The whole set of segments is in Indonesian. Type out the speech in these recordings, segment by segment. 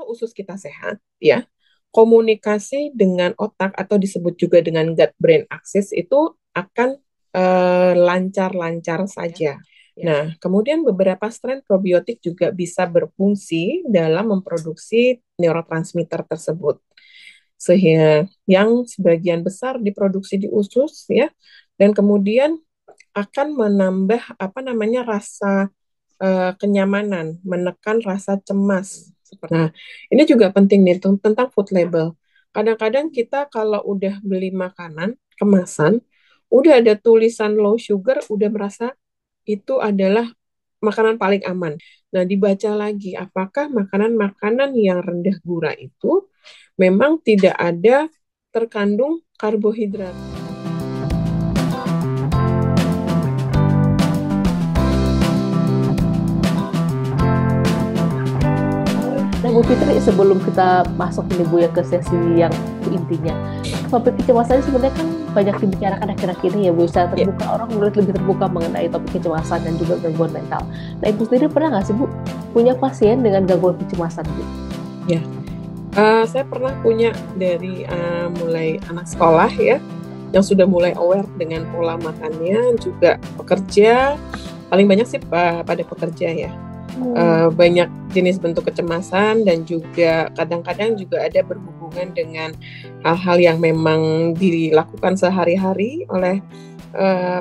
usus kita sehat, ya, komunikasi dengan otak atau disebut juga dengan gut-brain axis itu akan lancar-lancar saja. Nah, kemudian beberapa strain probiotik juga bisa berfungsi dalam memproduksi neurotransmitter tersebut. Sehingga yang sebagian besar diproduksi di usus, ya, dan kemudian akan menambah apa namanya rasa kenyamanan, menekan rasa cemas. Nah, ini juga penting nih tentang food label. Kadang-kadang kita kalau udah beli makanan kemasan, udah ada tulisan low sugar, udah merasa itu adalah makanan paling aman. Nah, dibaca lagi apakah makanan-makanan yang rendah gula itu memang tidak ada terkandung karbohidrat. Nah, Bu Fitri, sebelum kita masuk ini Bu ya ke sesi yang intinya, topik kecemasan sebenarnya kan banyak dibicarakan akhir-akhir ini ya Bu, secara Ya, terbuka orang mulai lebih terbuka mengenai topik kecemasan dan juga gangguan mental. Nah, Ibu sendiri pernah nggak sih Bu punya pasien dengan gangguan kecemasan Bu? ya. Saya pernah punya dari mulai anak sekolah, ya, yang sudah mulai aware dengan pola makannya, juga pekerja, paling banyak sih pada pekerja, ya. Banyak jenis bentuk kecemasan dan juga kadang-kadang juga ada berhubungan dengan hal-hal yang memang dilakukan sehari-hari oleh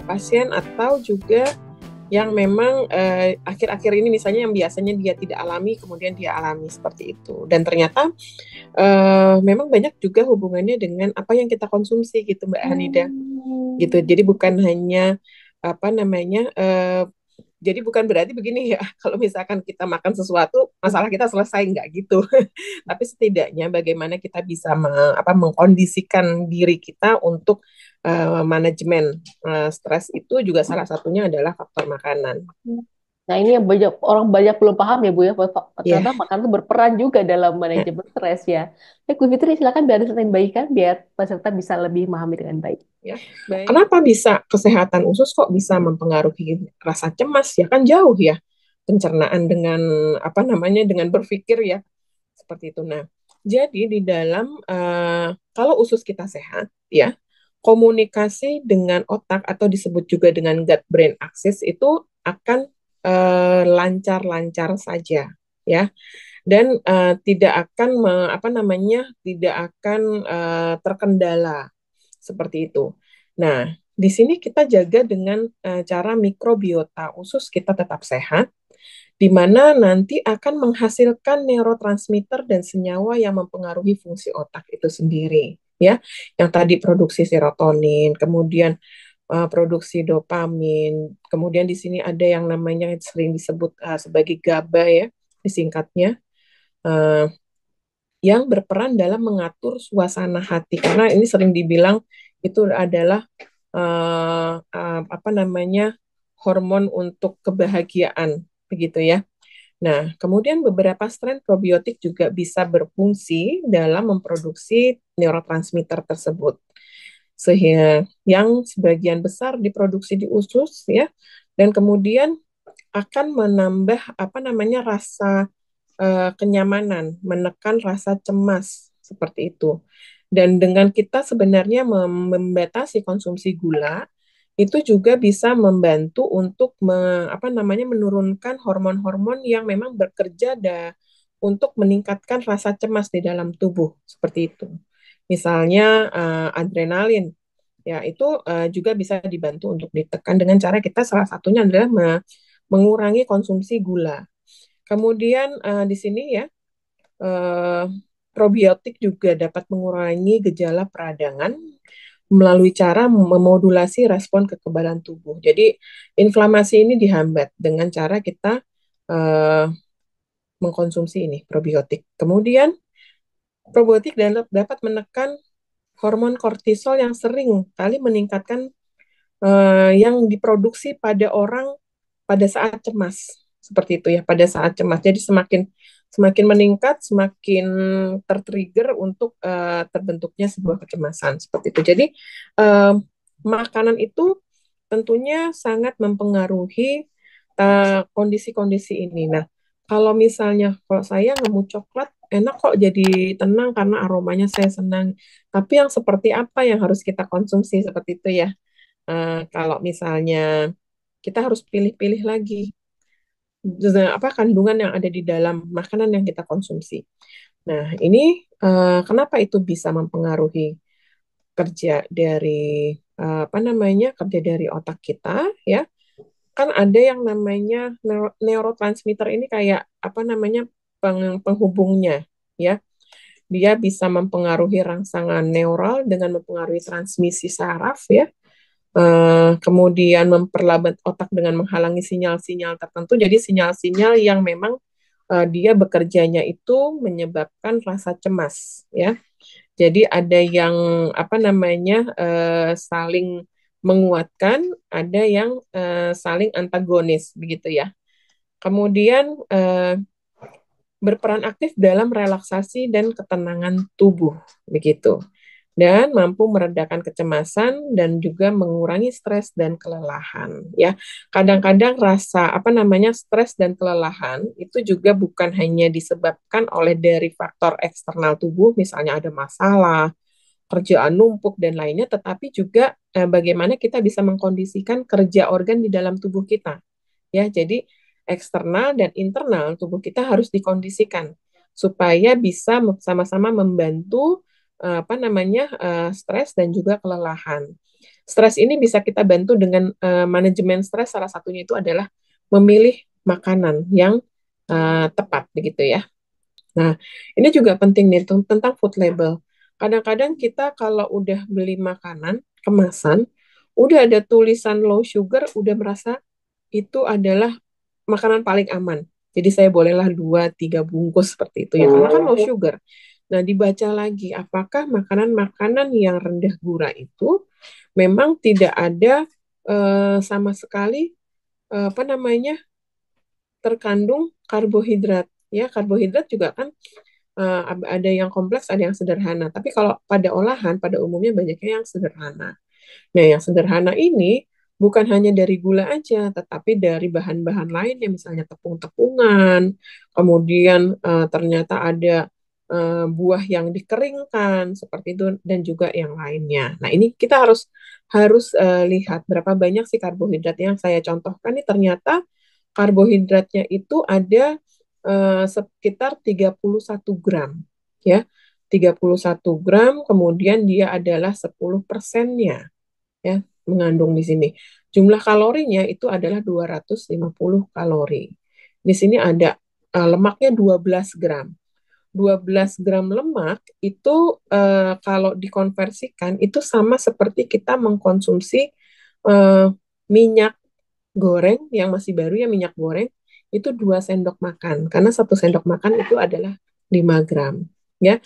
pasien, atau juga yang memang akhir-akhir ini misalnya yang biasanya dia tidak alami kemudian dia alami seperti itu, dan ternyata memang banyak juga hubungannya dengan apa yang kita konsumsi gitu, Mbak Hanida, gitu. Jadi bukan hanya apa namanya jadi bukan berarti begini ya, kalau misalkan kita makan sesuatu, masalah kita selesai, nggak gitu. Tapi setidaknya bagaimana kita bisa mengkondisikan diri kita untuk manajemen stres itu juga salah satunya adalah faktor makanan. Nah, ini yang banyak belum paham ya Bu ya, bahwa Ya, ternyata makanan itu berperan juga dalam manajemen stres ya. Bu Fitri, silakan biar diceritain baik kan, biar peserta bisa lebih memahami dengan baik. ya. Kenapa bisa kesehatan usus kok bisa mempengaruhi rasa cemas? Ya kan jauh ya pencernaan dengan apa namanya dengan berpikir, ya, seperti itu. Nah, jadi di dalam kalau usus kita sehat, ya, komunikasi dengan otak atau disebut juga dengan gut brain axis itu akan lancar-lancar saja, ya, dan tidak akan tidak akan terkendala seperti itu. Nah, di sini kita jaga dengan cara mikrobiota usus kita tetap sehat, di mana nanti akan menghasilkan neurotransmitter dan senyawa yang mempengaruhi fungsi otak itu sendiri, ya. Yang tadi produksi serotonin, kemudian produksi dopamin, kemudian di sini ada yang namanya sering disebut sebagai GABA, ya, disingkatnya, uh, yang berperan dalam mengatur suasana hati, karena ini sering dibilang itu adalah apa namanya hormon untuk kebahagiaan, begitu ya. Nah, kemudian beberapa strain probiotik juga bisa berfungsi dalam memproduksi neurotransmitter tersebut. Sehingga yang sebagian besar diproduksi di usus, ya, dan kemudian akan menambah apa namanya rasa kenyamanan, menekan rasa cemas seperti itu. Dan dengan kita sebenarnya membatasi konsumsi gula, itu juga bisa membantu untuk menurunkan hormon-hormon yang memang bekerja untuk meningkatkan rasa cemas di dalam tubuh seperti itu. Misalnya adrenalin, ya, itu juga bisa dibantu untuk ditekan dengan cara kita salah satunya adalah mengurangi konsumsi gula. Kemudian di sini, ya, eh, probiotik juga dapat mengurangi gejala peradangan melalui cara memodulasi respon kekebalan tubuh. Jadi inflamasi ini dihambat dengan cara kita eh, mengkonsumsi ini probiotik. Kemudian probiotik dapat menekan hormon kortisol yang sering kali meningkatkan yang diproduksi pada orang pada saat cemas. Seperti itu ya, pada saat cemas. Jadi semakin semakin meningkat, semakin tertrigger untuk terbentuknya sebuah kecemasan seperti itu. Jadi uh, makanan itu tentunya sangat mempengaruhi kondisi-kondisi ini. Nah, kalau misalnya kalau saya ngemut coklat enak kok, jadi tenang karena aromanya saya senang. Tapi yang seperti apa yang harus kita konsumsi seperti itu ya. Kalau misalnya kita harus pilih-pilih lagi apa kandungan yang ada di dalam makanan yang kita konsumsi. Nah, ini kenapa itu bisa mempengaruhi kerja dari apa namanya kerja dari otak kita ya. Kan ada yang namanya neurotransmitter ini kayak apa namanya penghubungnya ya. Dia bisa mempengaruhi rangsangan neural dengan mempengaruhi transmisi saraf ya. Kemudian memperlambat otak dengan menghalangi sinyal-sinyal tertentu. Jadi sinyal-sinyal yang memang dia bekerjanya itu menyebabkan rasa cemas ya. Jadi ada yang apa namanya saling menguatkan, ada yang saling antagonis begitu ya. Kemudian berperan aktif dalam relaksasi dan ketenangan tubuh begitu. Dan mampu meredakan kecemasan dan juga mengurangi stres dan kelelahan ya. Kadang-kadang rasa apa namanya stres dan kelelahan itu juga bukan hanya disebabkan oleh dari faktor eksternal tubuh, misalnya ada masalah, kerjaan numpuk dan lainnya, tetapi juga bagaimana kita bisa mengkondisikan kerja organ di dalam tubuh kita. Ya, jadi eksternal dan internal tubuh kita harus dikondisikan supaya bisa sama-sama membantu apa namanya stres dan juga kelelahan. Stres ini bisa kita bantu dengan manajemen stres. Salah satunya itu adalah memilih makanan yang tepat begitu ya. Nah, ini juga penting nih tentang food label. Kadang-kadang kita kalau udah beli makanan kemasan, udah ada tulisan low sugar, udah merasa itu adalah makanan paling aman. Jadi saya bolehlah 2-3 bungkus seperti itu ya, karena kan low sugar. Nah, dibaca lagi apakah makanan-makanan yang rendah gula itu memang tidak ada sama sekali apa namanya terkandung karbohidrat. Ya, karbohidrat juga kan ada yang kompleks, ada yang sederhana. Tapi kalau pada olahan, pada umumnya banyaknya yang sederhana. Nah, yang sederhana ini bukan hanya dari gula aja, tetapi dari bahan-bahan lain yang misalnya tepung-tepungan, kemudian ternyata ada buah yang dikeringkan seperti itu dan juga yang lainnya. Nah, ini kita harus harus lihat berapa banyak sih karbohidrat yang saya contohkan ini ternyata karbohidratnya itu ada sekitar 31 gram ya. 31 gram kemudian dia adalah 10%-nya ya mengandung di sini. Jumlah kalorinya itu adalah 250 kalori. Di sini ada lemaknya 12 gram. 12 gram lemak itu kalau dikonversikan itu sama seperti kita mengkonsumsi eh, minyak goreng yang masih baru ya minyak goreng itu 2 sendok makan karena 1 sendok makan itu adalah 5 gram ya.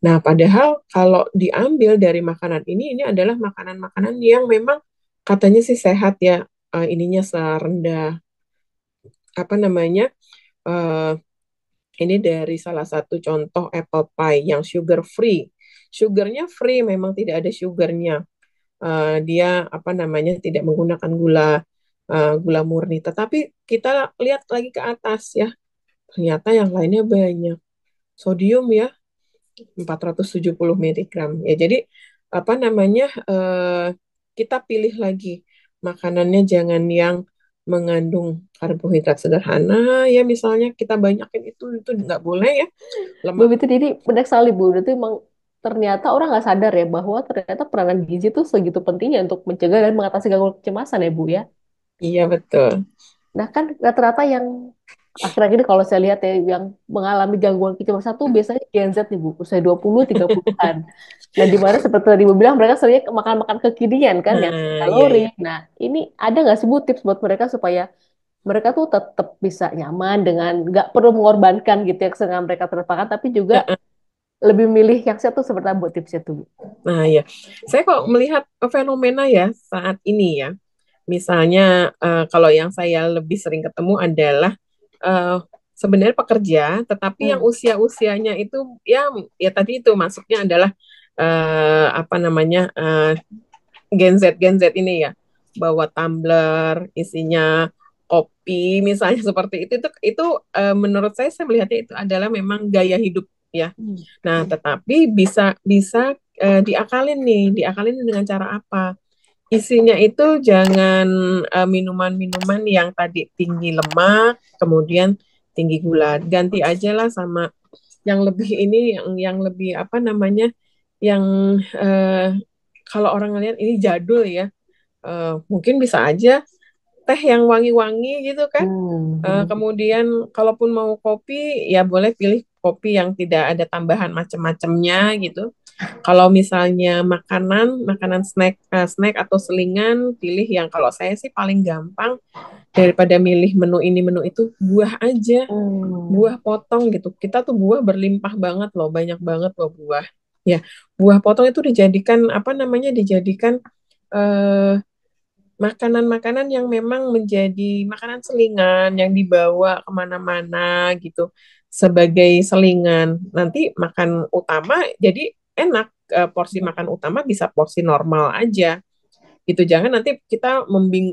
Nah, padahal kalau diambil dari makanan ini adalah makanan-makanan yang memang katanya sih sehat ya, ininya serendah apa namanya, eh, ini dari salah satu contoh apple pie yang sugar free. Sugarnya free, memang tidak ada sugarnya. Dia apa namanya tidak menggunakan gula murni. Tetapi kita lihat lagi ke atas ya, ternyata yang lainnya banyak. Sodium ya, 470 miligram. Ya, jadi apa namanya kita pilih lagi makanannya jangan yang mengandung karbohidrat sederhana ya misalnya kita banyakin itu nggak boleh ya Bu, lemak. itu jadi benar sekali Bu. Itu emang ternyata orang nggak sadar ya bahwa ternyata peranan gizi itu segitu pentingnya untuk mencegah dan mengatasi gangguan kecemasan ya Bu ya. Iya betul. Nah kan rata-rata yang akhir-akhir ini kalau saya lihat ya yang mengalami gangguan kecemasan tuh biasanya Gen Z nih Bu, usia 20-30-an. Nah di mana seperti tadi Bu bilang mereka seringnya makan-makan kekinian kan yang tinggi Nah iya kalori. iya. Nah ini ada nggak sih Bu tips buat mereka supaya mereka tuh tetap bisa nyaman dengan nggak perlu mengorbankan gitu ya kesenangan mereka terpakan tapi juga lebih milih yang sehat tuh seperti apa Bu tipsnya tuh Bu? Nah ya, saya kok melihat fenomena ya saat ini ya. Misalnya kalau yang saya lebih sering ketemu adalah eh, sebenarnya pekerja, tetapi yang Hmm. usia-usianya itu ya tadi itu masuknya adalah apa namanya Gen Z ini ya, bawa tumbler isinya kopi misalnya seperti itu menurut saya melihatnya itu adalah memang gaya hidup ya. Hmm. Nah, tetapi bisa bisa diakalin dengan cara apa? Isinya itu jangan minuman-minuman yang tadi tinggi lemak, kemudian tinggi gula. Ganti aja lah sama yang lebih ini, yang lebih apa namanya, yang kalau orang ngeliat ini jadul ya, mungkin bisa aja teh yang wangi-wangi gitu kan. Hmm. Kemudian kalaupun mau kopi, ya boleh pilih kopi yang tidak ada tambahan macam-macamnya gitu. Kalau misalnya makanan snack atau selingan, pilih yang kalau saya sih paling gampang daripada milih menu ini menu itu, buah aja, Hmm. buah potong gitu. Kita tuh buah berlimpah banget loh, banyak banget loh buah. Ya, buah potong itu dijadikan apa namanya? Dijadikan eh, makanan-makanan yang memang menjadi makanan selingan yang dibawa kemana-mana gitu sebagai selingan. Nanti makan utama jadi enak, porsi makan utama bisa porsi normal aja gitu. Jangan nanti kita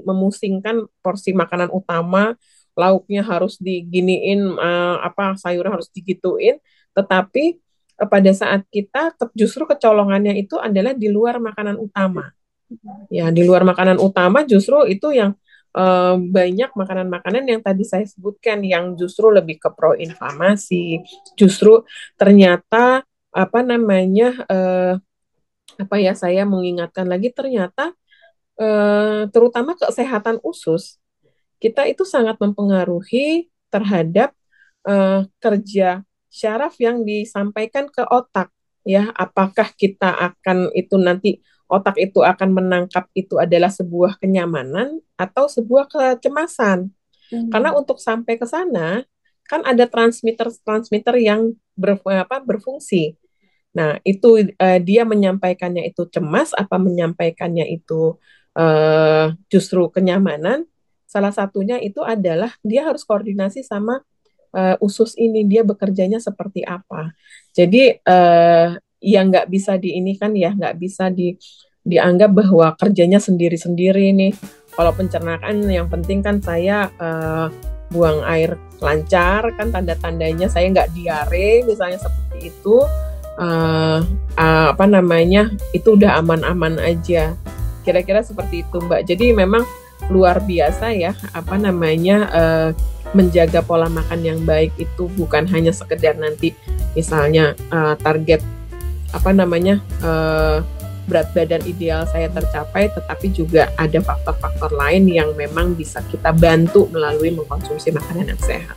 memusingkan porsi makanan utama, lauknya harus diginiin, apa sayurnya harus digituin, tetapi pada saat kita justru kecolongannya itu adalah di luar makanan utama. Ya, di luar makanan utama justru itu yang banyak makanan-makanan yang tadi saya sebutkan yang justru lebih ke proinflamasi. Justru ternyata apa namanya, apa ya, saya mengingatkan lagi ternyata terutama kesehatan usus kita itu sangat mempengaruhi terhadap kerja syaraf yang disampaikan ke otak, ya. Apakah kita akan itu nanti otak itu akan menangkap itu adalah sebuah kenyamanan atau sebuah kecemasan? Karena Hmm. untuk sampai ke sana kan ada transmitter-transmitter yang berfungsi. Nah, itu dia menyampaikannya itu cemas, apa menyampaikannya itu justru kenyamanan. Salah satunya itu adalah dia harus koordinasi sama usus ini, dia bekerjanya seperti apa. Jadi yang nggak bisa di ini kan ya, nggak bisa dianggap bahwa kerjanya sendiri-sendiri nih. Kalau pencernaan yang penting kan saya buang air lancar, kan tanda-tandanya saya nggak diare misalnya seperti itu. Apa namanya, itu udah aman-aman aja. Kira-kira seperti itu, Mbak. Jadi memang luar biasa ya, apa namanya, menjaga pola makan yang baik itu bukan hanya sekedar nanti misalnya target apa namanya, berat badan ideal saya tercapai, tetapi juga ada faktor-faktor lain yang memang bisa kita bantu melalui mengkonsumsi makanan yang sehat.